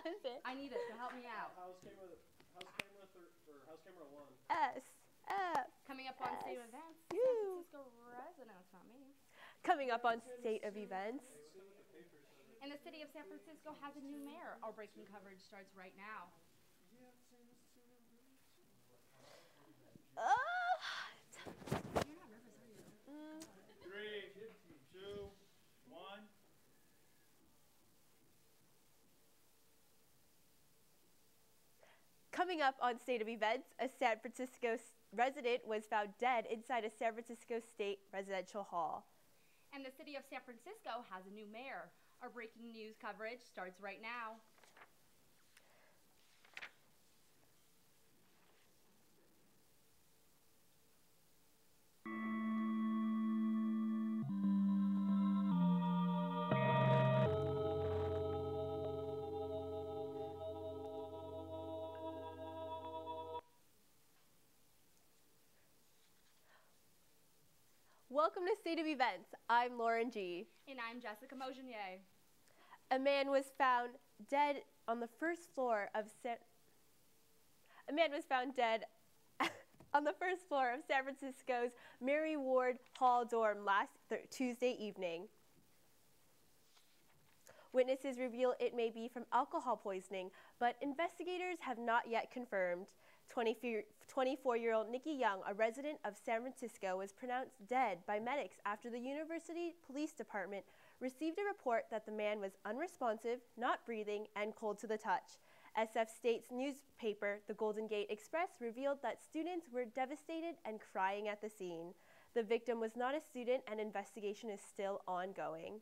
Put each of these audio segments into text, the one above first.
is it? I need it, so help me out. House camera 1. S. F. Coming up on State of Events, San Francisco residents, not me. Coming up on State of Events. And the city of San Francisco has a new mayor. Our breaking coverage starts right now. You're not nervous, are you? 3, 2, 1. Coming up on State of Events, a San Francisco resident was found dead inside a San Francisco State residential hall. And the city of San Francisco has a new mayor. Our breaking news coverage starts right now. Welcome to State of Events. I'm Lauren G. And I'm Jessica Mojinier. A man was found dead on the first floor of San Francisco's Mary Ward Hall dorm last Tuesday evening. Witnesses reveal it may be from alcohol poisoning, but investigators have not yet confirmed. 24-year-old Nikki Young, a resident of San Francisco, was pronounced dead by medics after the University Police Department received a report that the man was unresponsive, not breathing, and cold to the touch. SF State's newspaper, the Golden Gate Express, revealed that students were devastated and crying at the scene. The victim was not a student, and investigation is still ongoing.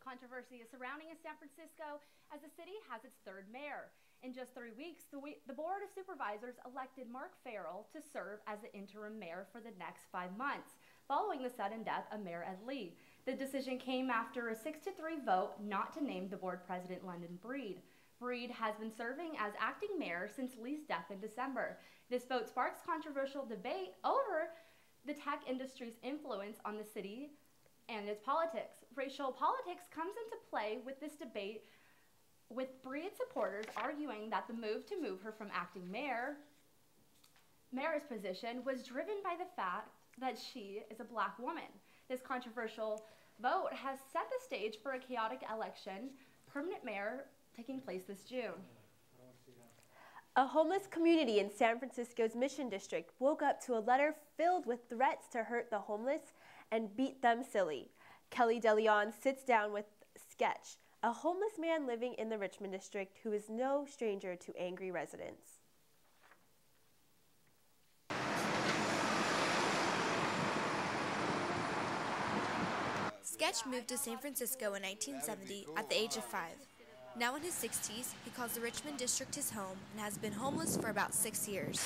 Controversy is surrounding San Francisco as the city has its third mayor. In just 3 weeks, the Board of Supervisors elected Mark Farrell to serve as the interim mayor for the next 5 months, following the sudden death of Mayor Ed Lee. The decision came after a 6-3 vote not to name the board president London Breed. Breed has been serving as acting mayor since Lee's death in December. This vote sparks controversial debate over the tech industry's influence on the city and its politics. Racial politics comes into play with this debate, with Breed supporters arguing that the move to move her from acting mayor's position was driven by the fact that she is a black woman. This controversial vote has set the stage for a chaotic election, permanent mayor taking place this June. A homeless community in San Francisco's Mission District woke up to a letter filled with threats to hurt the homeless and beat them silly. Kelly DeLeon sits down with Sketch, a homeless man living in the Richmond District who is no stranger to angry residents. Sketch moved to San Francisco in 1970 at the age of 5. Now in his 60s, he calls the Richmond District his home and has been homeless for about 6 years.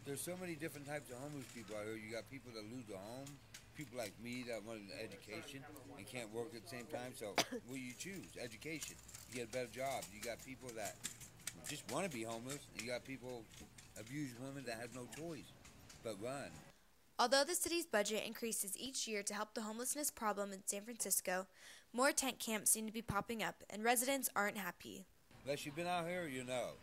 There's so many different types of homeless people out here. You got people that lose their home, people like me that want an education and can't work at the same time. So what do you choose? Education. You get a better job. You got people that just want to be homeless, and you got people, abused women that have no choice but run. Although the city's budget increases each year to help the homelessness problem in San Francisco, more tent camps seem to be popping up, and residents aren't happy. Unless you've been out here, you know.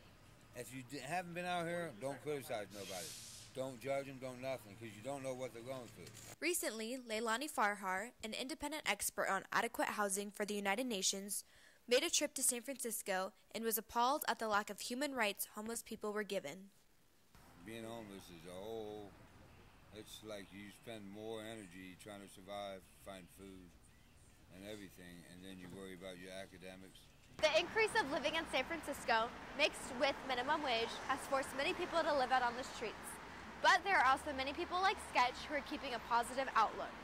If you haven't been out here, don't criticize nobody. Don't judge them, don't nothing, because you don't know what they're going through. Recently, Leilani Farhar, an independent expert on adequate housing for the United Nations, made a trip to San Francisco and was appalled at the lack of human rights homeless people were given. Being homeless is it's like you spend more energy trying to survive, find food, and everything, and then you worry about your academics. The increase of living in San Francisco, mixed with minimum wage, has forced many people to live out on the streets. But there are also many people like Sketch who are keeping a positive outlook.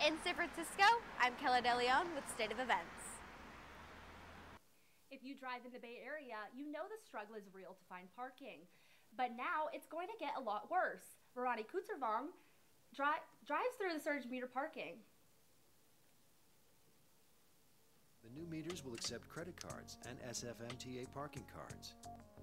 In San Francisco, I'm Kelly DeLeon with State of Events. If you drive in the Bay Area, you know the struggle is real to find parking. But now it's going to get a lot worse. Verani Kutzervong drives through the surge meter parking. The new meters will accept credit cards and SFMTA parking cards.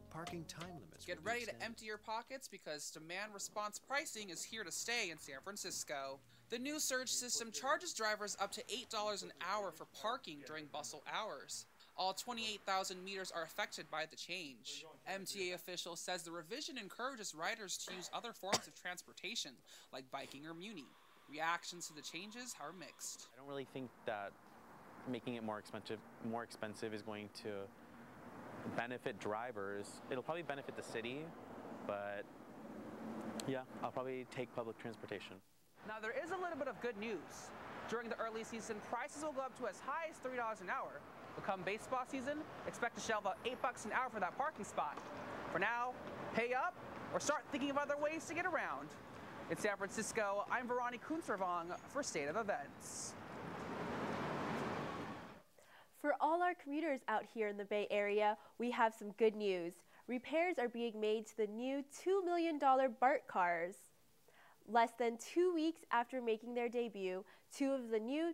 Parking time limits. Get ready to empty your pockets because demand response pricing is here to stay in San Francisco. The new surge system charges drivers up to $8 an hour for parking during bustle hours. All 28,000 meters are affected by the change. MTA official says the revision encourages riders to use other forms of transportation, like biking or Muni. Reactions to the changes are mixed. I don't really think that making it more expensive is going to benefit drivers. It'll probably benefit the city, but yeah, I'll probably take public transportation. Now there is a little bit of good news. During the early season, prices will go up to as high as $3 an hour. But come baseball season, expect to shell out $8 an hour for that parking spot. For now, pay up or start thinking of other ways to get around. In San Francisco, I'm Veroni Kunservong for State of Events. For all our commuters out here in the Bay Area, we have some good news. Repairs are being made to the new $2 million BART Cars. Less than 2 weeks after making their debut, 2 of the new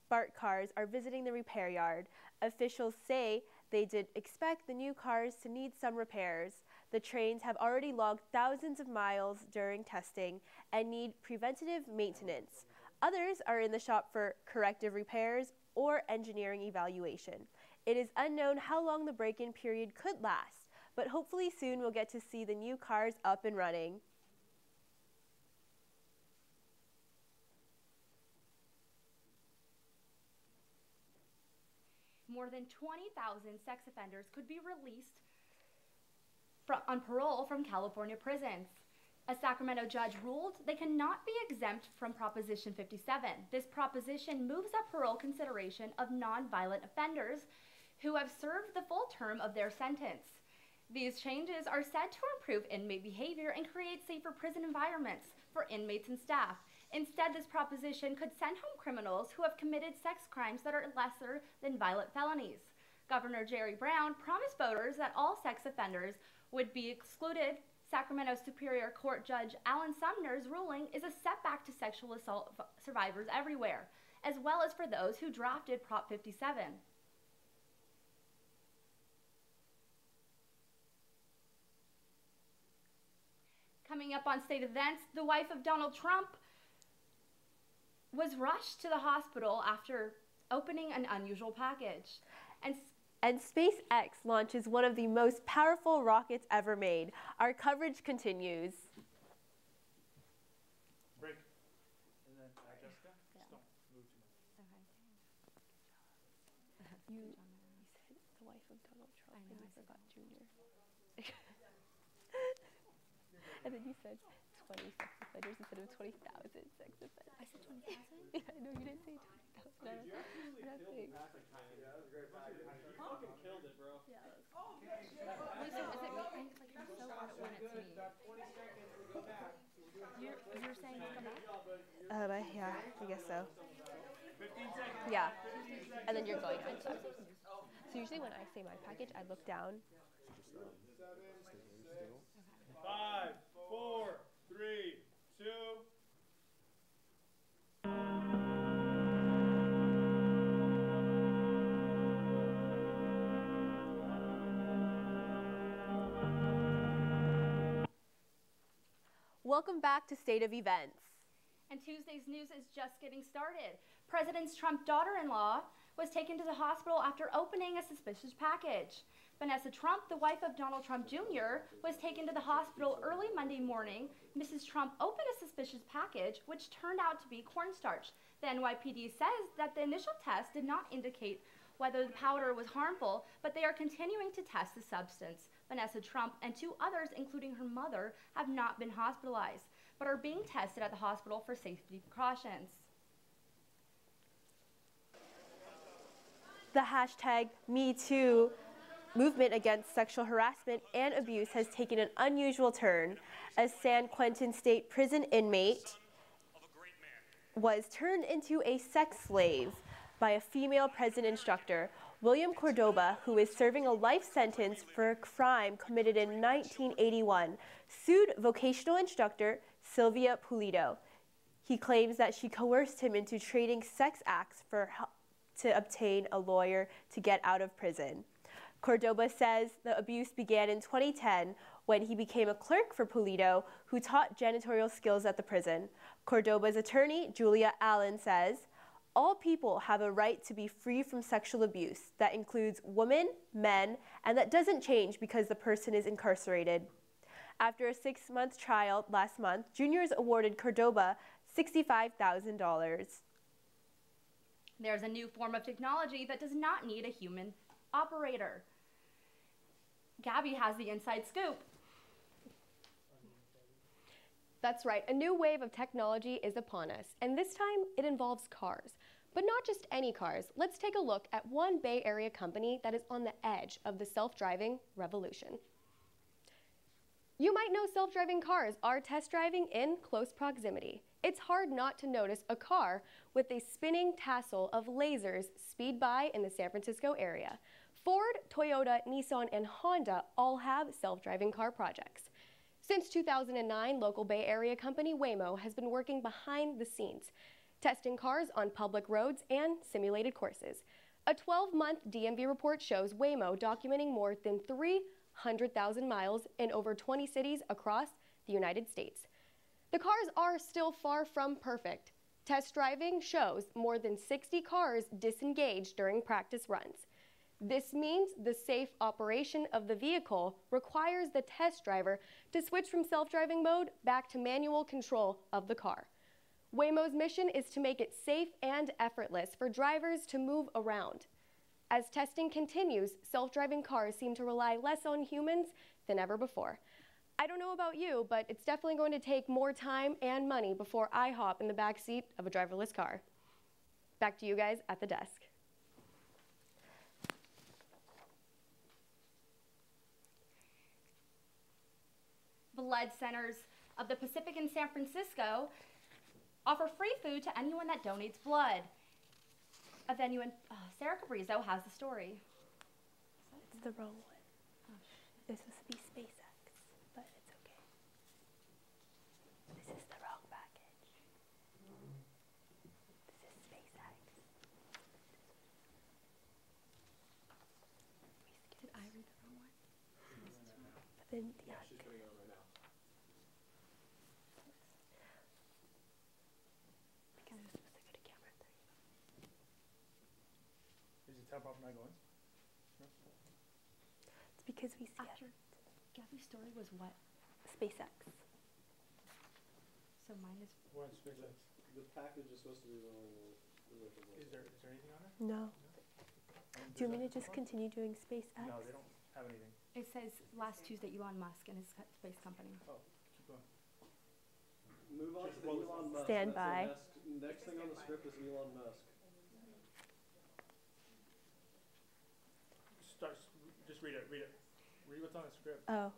BART cars are visiting the repair yard. Officials say they did expect the new cars to need some repairs. The trains have already logged thousands of miles during testing and need preventative maintenance. Others are in the shop for corrective repairs or engineering evaluation. It is unknown how long the break-in period could last, but hopefully soon we'll get to see the new cars up and running. More than 20,000 sex offenders could be released on parole from California prisons. A Sacramento judge ruled they cannot be exempt from Proposition 57. This proposition moves up parole consideration of nonviolent offenders who have served the full term of their sentence. These changes are said to improve inmate behavior and create safer prison environments for inmates and staff. Instead, this proposition could send home criminals who have committed sex crimes that are lesser than violent felonies. Governor Jerry Brown promised voters that all sex offenders would be excluded. Sacramento Superior Court Judge Alan Sumner's ruling is a setback to sexual assault survivors everywhere, as well as for those who drafted Prop 57. Coming up on State Events, the wife of Donald Trump was rushed to the hospital after opening an unusual package. And SpaceX launches one of the most powerful rockets ever made. Our coverage continues. Break. And then Jessica, just don't move too much. You said the wife of Donald Trump, and you forgot Junior. And then you said 20 sex offenders instead of 20,000 sex offenders. I said 20,000? Yeah, I know you didn't say 20,000. You fucking killed it, bro. Yeah. Wait, so is it me? I'm so bad at when it's me. You're saying to come back? Yeah, I guess so. 15 seconds. Yeah. And then you're going on. So usually when I say my package, I look down. 5, 4, 3, 2. Welcome back to State of Events. And Tuesday's news is just getting started. President Trump's daughter-in-law was taken to the hospital after opening a suspicious package. Vanessa Trump, the wife of Donald Trump Jr., was taken to the hospital early Monday morning. Mrs. Trump opened a suspicious package, which turned out to be cornstarch. The NYPD says that the initial test did not indicate whether the powder was harmful, but they are continuing to test the substance. Vanessa Trump and 2 others, including her mother, have not been hospitalized, but are being tested at the hospital for safety precautions. The hashtag #MeToo movement against sexual harassment and abuse has taken an unusual turn. A San Quentin State Prison inmate was turned into a sex slave by a female prison instructor. William Cordoba, who is serving a life sentence for a crime committed in 1981, sued vocational instructor Sylvia Pulido. He claims that she coerced him into trading sex acts to obtain a lawyer to get out of prison. Cordoba says the abuse began in 2010 when he became a clerk for Pulido, who taught janitorial skills at the prison. Cordoba's attorney, Julia Allen, says, all people have a right to be free from sexual abuse. That includes women, men, and that doesn't change because the person is incarcerated. After a 6-month trial last month, juniors awarded Cordoba $65,000. There's a new form of technology that does not need a human operator. Gabby has the inside scoop. That's right, a new wave of technology is upon us, and this time it involves cars. But not just any cars. Let's take a look at one Bay Area company that is on the edge of the self-driving revolution. You might know self-driving cars are test driving in close proximity. It's hard not to notice a car with a spinning tassel of lasers speed by in the San Francisco area. Ford, Toyota, Nissan, and Honda all have self-driving car projects. Since 2009, local Bay Area company Waymo has been working behind the scenes, testing cars on public roads and simulated courses. A 12-month DMV report shows Waymo documenting more than 300,000 miles in over 20 cities across the United States. The cars are still far from perfect. Test driving shows more than 60 cars disengaged during practice runs. This means the safe operation of the vehicle requires the test driver to switch from self-driving mode back to manual control of the car. Waymo's mission is to make it safe and effortless for drivers to move around. As testing continues, self-driving cars seem to rely less on humans than ever before. I don't know about you, but it's definitely going to take more time and money before I hop in the back seat of a driverless car. Back to you guys at the desk. Blood centers of the Pacific in San Francisco offer free food to anyone that donates blood. A venue in Sarah Cabrizo has the story. It's the wrong one. It's supposed to be SpaceX, but it's okay. This is the wrong package. This is SpaceX. Did I read the wrong one? But then, yeah. She's putting it on right now. Because it's supposed to go to camera 3. Is it top off my going? It's because we see After Gabby's story was what? SpaceX. So mine is. What SpaceX? The package is supposed to be wrong. Is there anything on it? No. Do you want me to just continue doing SpaceX? No, they don't have anything. It says last Tuesday Elon Musk and his space company. Oh, keep going. Move on to the Elon Musk. Stand That's by. the next thing on the script is Elon Musk. Just read it. Read what's on the script. Oh.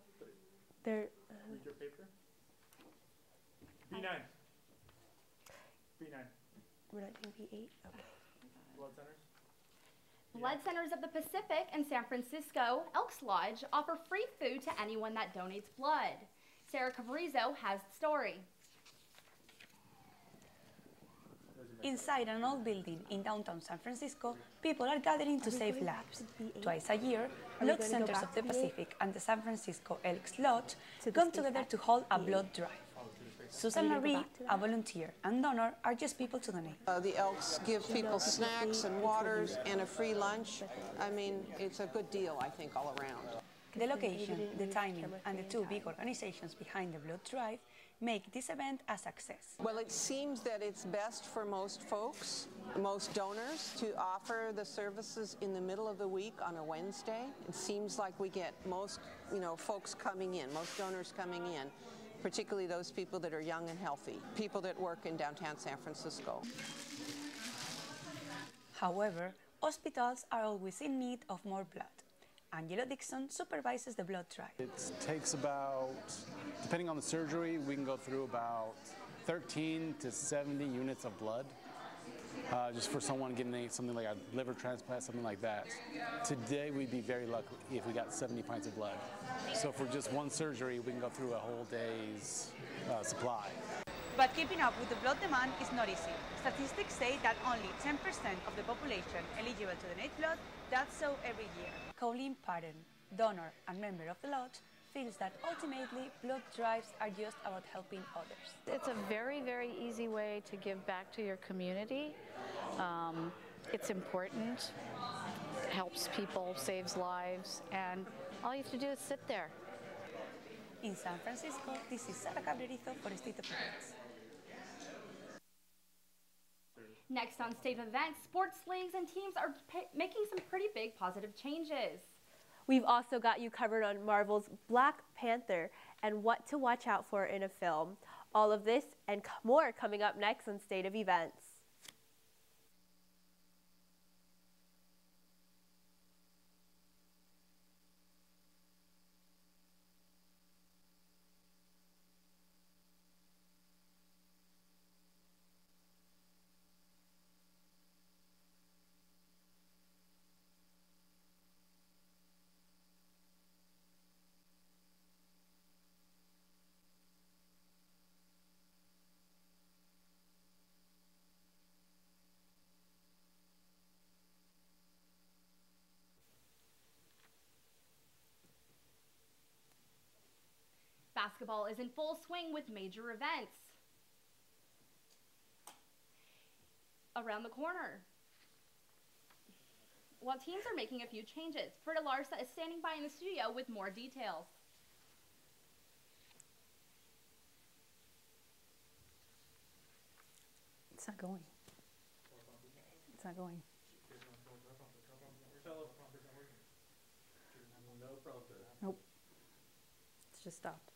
There. Read your paper. B9. B9. We're not doing B8? Okay. Blood centers. Blood Centers of the Pacific in San Francisco, Elks Lodge, offer free food to anyone that donates blood. Sarah Cabrizo has the story. Inside an old building in downtown San Francisco, people are gathering to save lives. Twice a year, Blood Centers of the Pacific and the San Francisco Elks Lodge come together to hold a blood drive. Susan Marie, a volunteer and donor, are just people to donate. The Elks give people snacks and waters and a free lunch. I mean, it's a good deal, I think, all around. The location, the timing, and the two big organizations behind the blood drive make this event a success. Well, it seems that it's best for most folks, most donors, to offer the services in the middle of the week on a Wednesday. It seems like we get most, folks coming in, most donors coming in, particularly those people that are young and healthy, people that work in downtown San Francisco. However, hospitals are always in need of more blood. Angelo Dixon supervises the blood drive. It takes about, depending on the surgery, we can go through about 13 to 70 units of blood, just for someone getting something like a liver transplant, something like that. Today, we'd be very lucky if we got 70 pints of blood. So for just one surgery, we can go through a whole day's supply. But keeping up with the blood demand is not easy. Statistics say that only 10% of the population eligible to donate blood does so every year. Colleen Patton, donor and member of the lodge, feels that ultimately blood drives are just about helping others. It's a very, very easy way to give back to your community. It's important, helps people, saves lives, and all you have to do is sit there. In San Francisco, this is Sara Cabrerizo for State of Events. Next on State of Events, sports leagues and teams are making some pretty big positive changes. We've also got you covered on Marvel's Black Panther and what to watch out for in a film. All of this and more coming up next on State of Events. Basketball is in full swing with major events around the corner. While teams are making a few changes, Britta Larsa is standing by in the studio with more details. It's not going. It's not going. Nope. It's just stopped.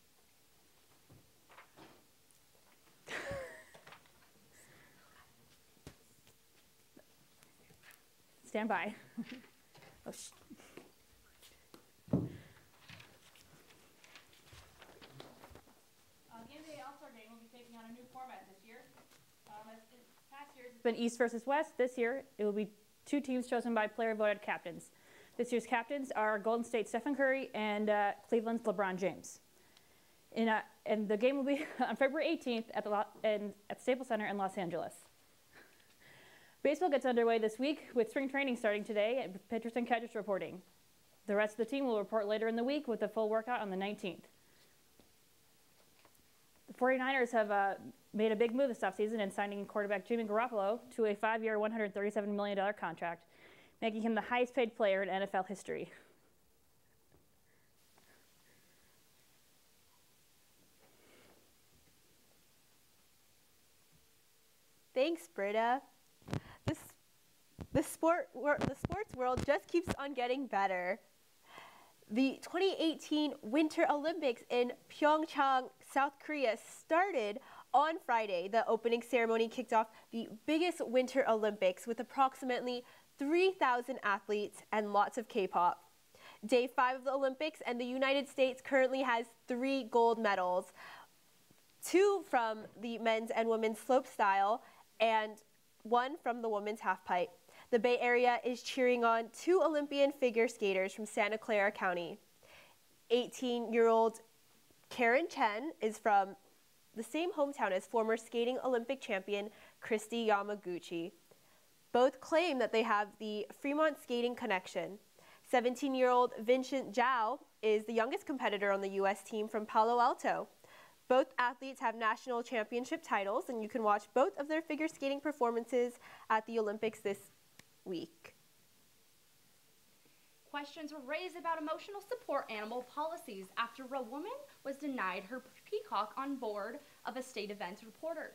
Stand by. Oh, The NBA All-Star Game will be taking on a new format this year. As in past years, It's been East versus West. This year, it will be two teams chosen by player-voted captains. This year's captains are Golden State's Stephen Curry and Cleveland's LeBron James. And the game will be on February 18th at the Staples Center in Los Angeles. Baseball gets underway this week with spring training starting today and with pitchers and catchers reporting. The rest of the team will report later in the week with a full workout on the 19th. The 49ers have made a big move this offseason in signing quarterback Jimmy Garoppolo to a 5-year, $137 million contract, making him the highest paid player in NFL history. Thanks, Britta. The sports world just keeps on getting better. The 2018 Winter Olympics in Pyeongchang, South Korea started on Friday. The opening ceremony kicked off the biggest Winter Olympics with approximately 3,000 athletes and lots of K-pop. Day 5 of the Olympics, and the United States currently has 3 gold medals, 2 from the men's and women's slopestyle, and 1 from the women's halfpipe. The Bay Area is cheering on 2 Olympian figure skaters from Santa Clara County. 18-year-old Karen Chen is from the same hometown as former skating Olympic champion Christy Yamaguchi. Both claim that they have the Fremont skating connection. 17-year-old Vincent Zhao is the youngest competitor on the U.S. team from Palo Alto. Both athletes have national championship titles, and you can watch both of their figure skating performances at the Olympics this week. questions were raised about emotional support animal policies after a woman was denied her peacock on board of a state events reporter.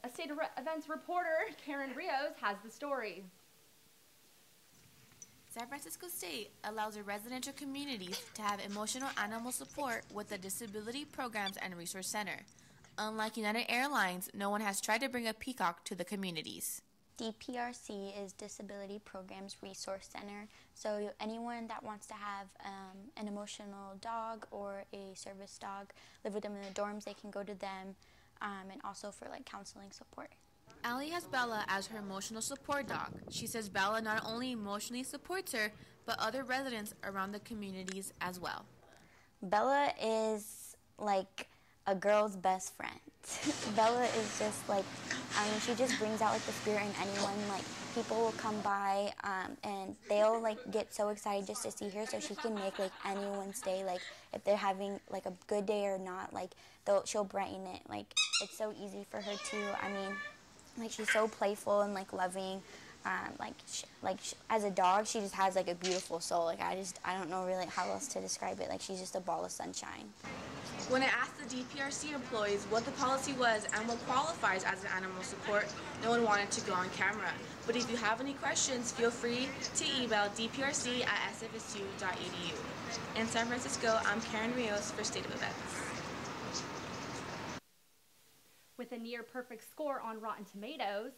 A state events reporter, Karen Rios, has the story. San Francisco State allows its residential communities to have emotional animal support with the Disability Programs and Resource Center. Unlike United Airlines, no one has tried to bring a peacock to the communities. DPRC is Disability Programs Resource Center, so anyone that wants to have an emotional dog or a service dog live with them in the dorms, they can go to them, and also for like counseling support. Allie has Bella as her emotional support dog. She says Bella not only emotionally supports her, but other residents around the communities as well. Bella is like a girl's best friend. Bella is just like, I mean, she just brings out like the spirit in anyone. Like, people will come by and they'll like get so excited just to see her, so she can make like anyone's day. Like, if they're having like a good day or not, like she'll brighten it. Like, it's so easy for her to, I mean, like, she's so playful and like loving. As a dog, she just has like a beautiful soul. Like, I don't know really how else to describe it. Like, she's just a ball of sunshine. When I asked the DPRC employees what the policy was and what qualifies as an animal support, no one wanted to go on camera. But if you have any questions, feel free to email dprc@sfsu.edu. In San Francisco, I'm Karen Rios for State of Events. With a near perfect score on Rotten Tomatoes,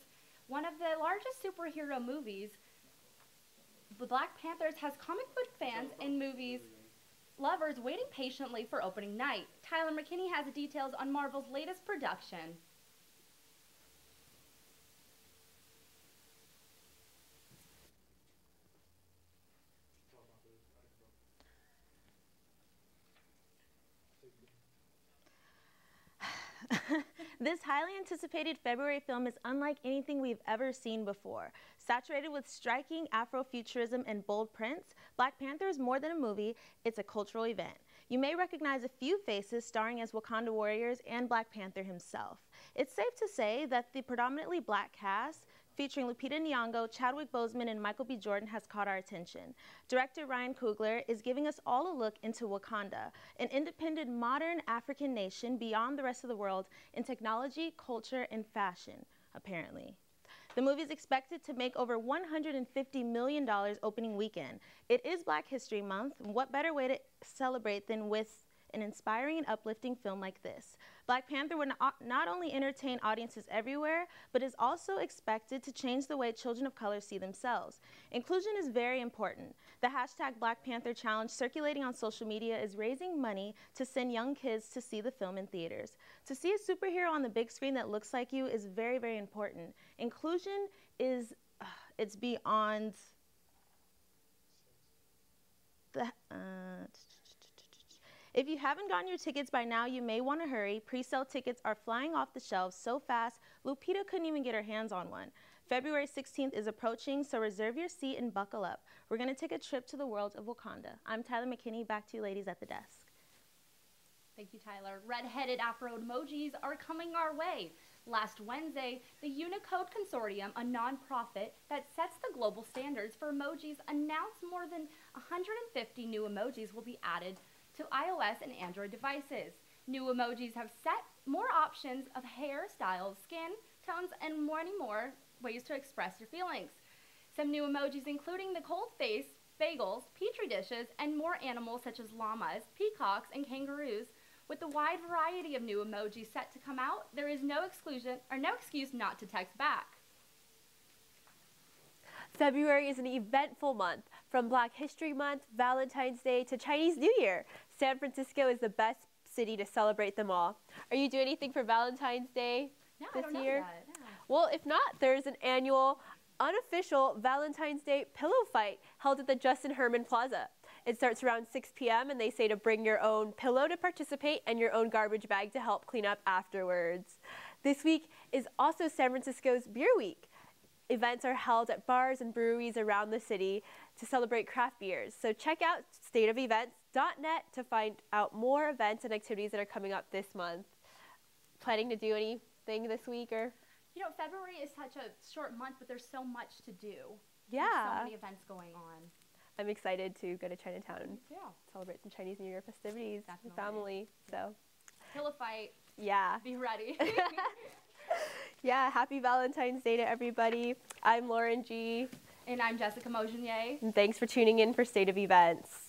one of the largest superhero movies, The Black Panthers, has comic book fans and movies lovers waiting patiently for opening night. Tyler McKinney has the details on Marvel's latest production. This highly anticipated February film is unlike anything we've ever seen before. Saturated with striking Afrofuturism and bold prints, Black Panther is more than a movie, it's a cultural event. You may recognize a few faces starring as Wakanda warriors and Black Panther himself. It's safe to say that the predominantly Black cast, featuring Lupita Nyong'o, Chadwick Boseman, and Michael B. Jordan, has caught our attention. Director Ryan Coogler is giving us all a look into Wakanda, an independent modern African nation beyond the rest of the world in technology, culture, and fashion, apparently. The movie is expected to make over $150 million opening weekend. It is Black History Month, and what better way to celebrate than with an inspiring and uplifting film like this. Black Panther will not only entertain audiences everywhere, but is also expected to change the way children of color see themselves. Inclusion is very important. The hashtag Black Panther Challenge circulating on social media is raising money to send young kids to see the film in theaters. To see a superhero on the big screen that looks like you is very, very important. Inclusion is, it's beyond the, If you haven't gotten your tickets by now, you may want to hurry. Pre-sale tickets are flying off the shelves so fast, Lupita couldn't even get her hands on one. February 16th is approaching, so reserve your seat and buckle up. We're going to take a trip to the world of Wakanda. I'm Tyler McKinney. Back to you ladies at the desk. Thank you, Tyler. Red-headed Afro emojis are coming our way. Last Wednesday, the Unicode Consortium, a nonprofit that sets the global standards for emojis, announced more than 150 new emojis will be added to iOS and Android devices. New emojis have set more options of hair, styles, skin tones, and many more ways to express your feelings. Some new emojis including the cold face, bagels, petri dishes, and more animals such as llamas, peacocks, and kangaroos. With the wide variety of new emojis set to come out, there is no excuse not to text back. February is an eventful month. From Black History Month, Valentine's Day, to Chinese New Year, San Francisco is the best city to celebrate them all. Are you doing anything for Valentine's Day this year? Well, if not, there's an annual unofficial Valentine's Day pillow fight held at the Justin Herman Plaza. It starts around 6 p.m. and they say to bring your own pillow to participate and your own garbage bag to help clean up afterwards. This week is also San Francisco's Beer Week. Events are held at bars and breweries around the city to celebrate craft beers. So check out stateofevents.net to find out more events and activities that are coming up this month. Planning to do anything this week or? You know, February is such a short month, but there's so much to do. Yeah. There's so many events going on. I'm excited to go to Chinatown and Yeah. celebrate some Chinese New Year festivities with family. So. Pillow fight. Yeah. Be ready. Yeah, happy Valentine's Day to everybody. I'm Lauren G. And I'm Jessica Mojinier. And thanks for tuning in for State of Events.